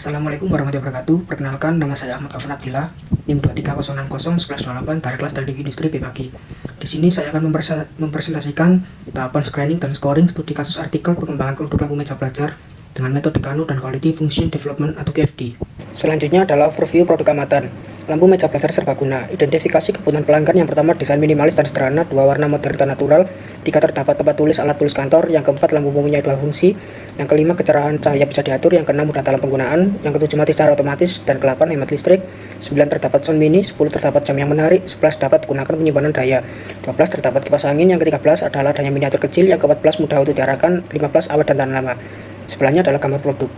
Assalamualaikum warahmatullahi wabarakatuh. Perkenalkan, nama saya Ahmad Kafan Abdillah, NIM 230601108 dari kelas Teknik Industri BPAG. Di sini saya akan mempresentasikan tahapan screening dan scoring studi kasus artikel pengembangan produk lampu meja belajar dengan metode KANU dan Quality Function Development atau QFD. Selanjutnya adalah overview produk amatan. Lampu meja belajar serbaguna. Identifikasi kebutuhan pelanggan. Yang pertama, desain minimalis dan sederhana, 2 warna modern dan natural. 3, terdapat tempat tulis alat tulis kantor. Yang keempat, lampu mempunyai 2 fungsi. Yang kelima, kecerahan cahaya bisa diatur. Yang keenam, mudah dalam penggunaan. Yang ketujuh, mati secara otomatis. Dan ke-8, hemat listrik. 9, terdapat sound mini. 10, terdapat jam yang menarik. 11, dapat digunakan penyimpanan daya. 12, terdapat kipas angin. Yang ke-13 adalah daya miniatur kecil. Yang ke-14, mudah untuk diarahkan. 15, awet dan tahan lama. Sebelahnya adalah gambar produk.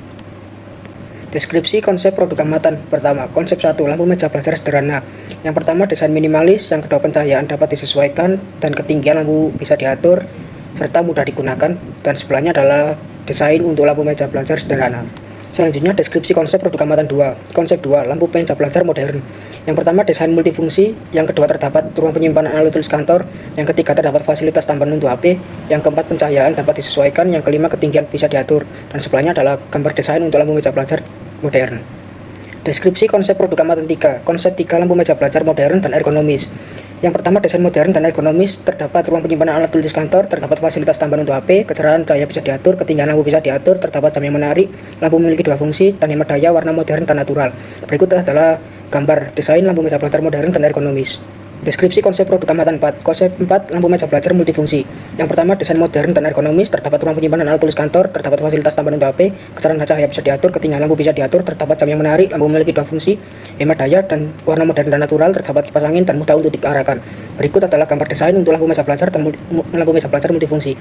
Deskripsi konsep produk amatan. Pertama, konsep 1, lampu meja belajar sederhana. Yang pertama, desain minimalis. Yang kedua, pencahayaan dapat disesuaikan dan ketinggian lampu bisa diatur serta mudah digunakan. Dan sebelahnya adalah desain untuk lampu meja belajar sederhana. Selanjutnya, deskripsi konsep produk amatan 2. Konsep 2, lampu meja belajar modern. Yang pertama, desain multifungsi. Yang kedua, terdapat ruang penyimpanan alat tulis kantor. Yang ketiga, terdapat fasilitas tambahan untuk HP. Yang keempat, pencahayaan dapat disesuaikan. Yang kelima, ketinggian bisa diatur. Dan sebelahnya adalah gambar desain untuk lampu meja belajar modern. Deskripsi konsep produk amatan 3. Konsep 3, lampu meja belajar modern dan ergonomis. Yang pertama, desain modern dan ergonomis. Terdapat ruang penyimpanan alat tulis kantor, terdapat fasilitas tambahan untuk HP, kecerahan cahaya bisa diatur, ketinggian lampu bisa diatur, terdapat jam yang menarik, lampu memiliki 2 fungsi, dan hemat daya, warna modern dan natural. Berikut adalah gambar desain lampu meja belajar modern dan ergonomis. Deskripsi konsep produk amatan 4. Konsep 4, lampu meja belajar multifungsi. Yang pertama, desain modern dan ergonomis. Terdapat ruang penyimpanan alat tulis kantor, terdapat fasilitas tambahan untuk HP, kecerahan cahaya bisa diatur, ketinggian lampu bisa diatur, terdapat jam yang menarik, lampu memiliki 2 fungsi, hemat daya dan warna modern dan natural, terdapat kipas angin dan mudah untuk diarahkan. Berikut adalah gambar desain untuk lampu meja belajar dan lampu meja belajar multifungsi.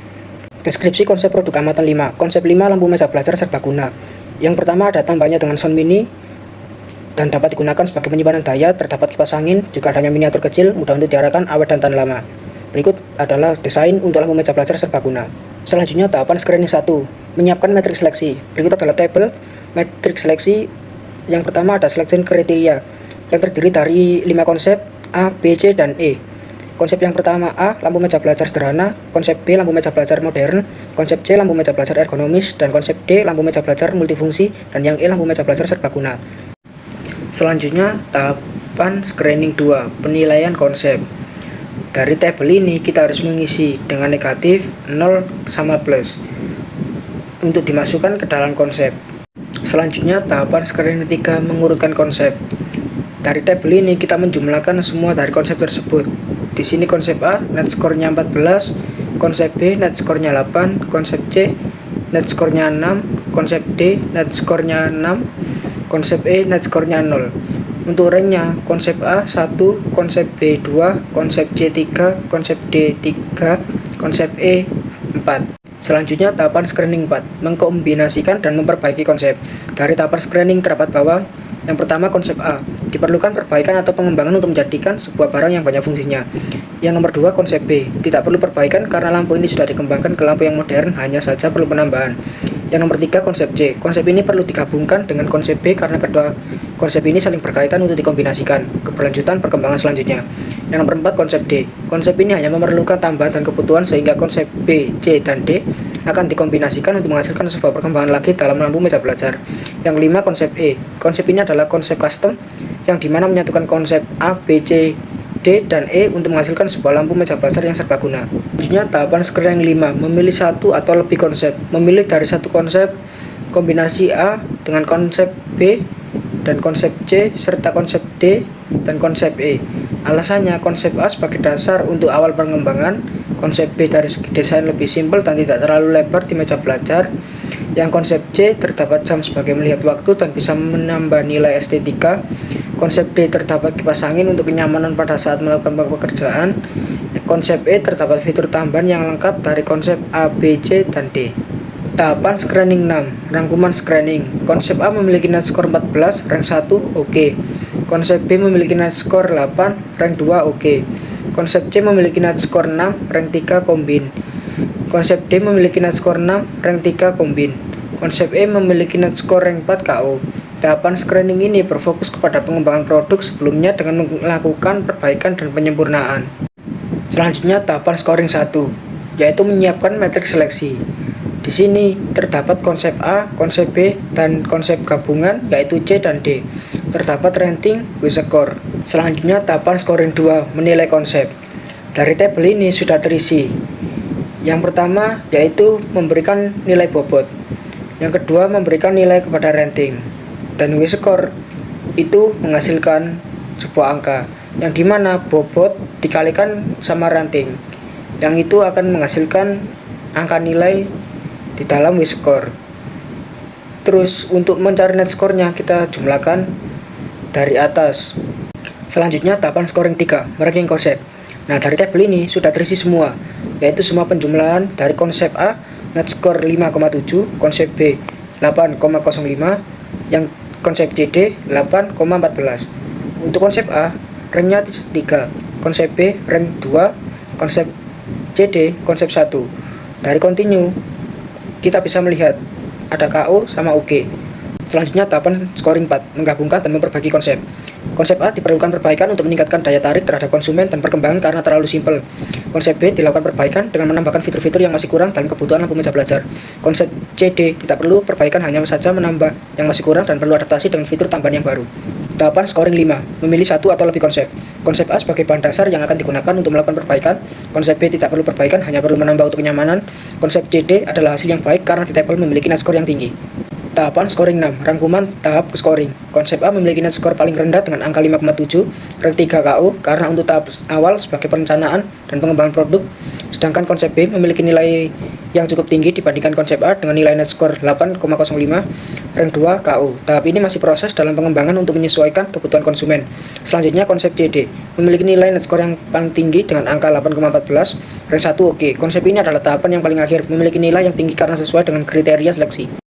Deskripsi konsep produk amatan 5. Konsep 5, lampu meja belajar serbaguna. Yang pertama, ada tambahnya dengan sound mini dan dapat digunakan sebagai penyimpanan daya, terdapat kipas angin, juga adanya miniatur kecil, mudah untuk diarahkan, awet dan tahan lama. Berikut adalah desain untuk lampu meja belajar serbaguna. Selanjutnya, tahapan screening 1, menyiapkan matriks seleksi. Berikut adalah tabel matriks seleksi. Yang pertama, ada selection kriteria yang terdiri dari 5 konsep A, B, C, dan E. Konsep yang pertama A, lampu meja belajar sederhana. Konsep B, lampu meja belajar modern. Konsep C, lampu meja belajar ergonomis. Dan konsep D, lampu meja belajar multifungsi. Dan yang E, lampu meja belajar serbaguna. Selanjutnya, tahapan screening 2, penilaian konsep. Dari tabel ini kita harus mengisi dengan negatif, 0, sama plus untuk dimasukkan ke dalam konsep. Selanjutnya, tahapan screening 3, mengurutkan konsep. Dari tabel ini kita menjumlahkan semua dari konsep tersebut. Di sini konsep A net skornya 14, konsep B net skornya 8, konsep C net skornya 6, konsep D net skornya 6, konsep E net skornya 0. Untuk ranknya, konsep A 1, konsep B 2, konsep C 3, konsep D 3, konsep E 4. Selanjutnya, tahapan screening 4, mengkombinasikan dan memperbaiki konsep. Dari tahapan screening terdapat bawah. Yang pertama, konsep A, diperlukan perbaikan atau pengembangan untuk menjadikan sebuah barang yang banyak fungsinya. Yang nomor 2, konsep B, tidak perlu perbaikan karena lampu ini sudah dikembangkan ke lampu yang modern, hanya saja perlu penambahan. Yang nomor 3, konsep C, konsep ini perlu digabungkan dengan konsep B karena kedua konsep ini saling berkaitan untuk dikombinasikan keberlanjutan perkembangan selanjutnya. Yang nomor 4, konsep D, konsep ini hanya memerlukan tambahan dan kebutuhan sehingga konsep B, C, dan D akan dikombinasikan untuk menghasilkan sebuah perkembangan lagi dalam lampu meja belajar. Yang kelima, konsep E, konsep ini adalah konsep custom yang dimana menyatukan konsep A, B, C, D, dan E untuk menghasilkan sebuah lampu meja belajar yang serbaguna. Selanjutnya, tahapan screening 5, memilih satu atau lebih konsep. Memilih dari satu konsep kombinasi A dengan konsep B dan konsep C serta konsep D dan konsep E. Alasannya, konsep A sebagai dasar untuk awal pengembangan, konsep B dari segi desain lebih simpel dan tidak terlalu lebar di meja belajar. Yang konsep C terdapat jam sebagai melihat waktu dan bisa menambah nilai estetika. Konsep D terdapat kipas angin untuk kenyamanan pada saat melakukan pekerjaan. Konsep E terdapat fitur tambahan yang lengkap dari konsep A, B, C, dan D. Tahapan screening 6, rangkuman screening. Konsep A memiliki net skor 14, rank 1, oke. Konsep B memiliki net skor 8, rank 2, oke. Konsep C memiliki net skor 6, rank 3, kombin. Konsep D memiliki net skor 6, rank 3, kombin. Konsep E memiliki net skor rank 4, KO. Tahapan screening ini berfokus kepada pengembangan produk sebelumnya dengan melakukan perbaikan dan penyempurnaan. Selanjutnya, tahapan scoring 1, yaitu menyiapkan matriks seleksi. Di sini terdapat konsep A, konsep B, dan konsep gabungan yaitu C dan D. Terdapat ranting with score. Selanjutnya tahapan scoring 2 menilai konsep. Dari tabel ini sudah terisi. Yang pertama yaitu memberikan nilai bobot. Yang kedua memberikan nilai kepada ranting. Dan with score itu menghasilkan sebuah angka yang dimana bobot dikalikan sama ranting. Yang itu akan menghasilkan angka nilai di dalam WScore. Terus untuk mencari net score-nya kita jumlahkan dari atas. Selanjutnya tahapan scoring 3, ranking konsep. Nah, dari tabel ini sudah terisi semua, yaitu semua penjumlahan dari konsep A net score 5,7, konsep B 8,05, yang konsep CD 8,14. Untuk konsep A rank-nya 3, konsep B rank 2, konsep CD konsep 1. Dari continue kita bisa melihat ada KO sama OK. Selanjutnya tahapan scoring 4, menggabungkan dan memperbaiki konsep. Konsep A diperlukan perbaikan untuk meningkatkan daya tarik terhadap konsumen dan perkembangan karena terlalu simpel. Konsep B dilakukan perbaikan dengan menambahkan fitur-fitur yang masih kurang dalam kebutuhan lampu meja belajar. Konsep CD tidak perlu perbaikan, hanya saja menambah yang masih kurang dan perlu adaptasi dengan fitur tambahan yang baru. Tahapan scoring 5, memilih satu atau lebih konsep. Konsep A sebagai bahan dasar yang akan digunakan untuk melakukan perbaikan. Konsep B tidak perlu perbaikan, hanya perlu menambah untuk kenyamanan. Konsep CD adalah hasil yang baik karena di tabel memiliki net score yang tinggi. Tahapan scoring 6, rangkuman tahap scoring. Konsep A memiliki net score paling rendah dengan angka 5,7, rank 3 KO karena untuk tahap awal sebagai perencanaan dan pengembangan produk. Sedangkan konsep B memiliki nilai yang cukup tinggi dibandingkan konsep A dengan nilai net score 8,05, rank 2 KO. Tahap ini masih proses dalam pengembangan untuk menyesuaikan kebutuhan konsumen. Selanjutnya konsep CD memiliki nilai net score yang paling tinggi dengan angka 8,14, rank 1 OK. Konsep ini adalah tahapan yang paling akhir, memiliki nilai yang tinggi karena sesuai dengan kriteria seleksi.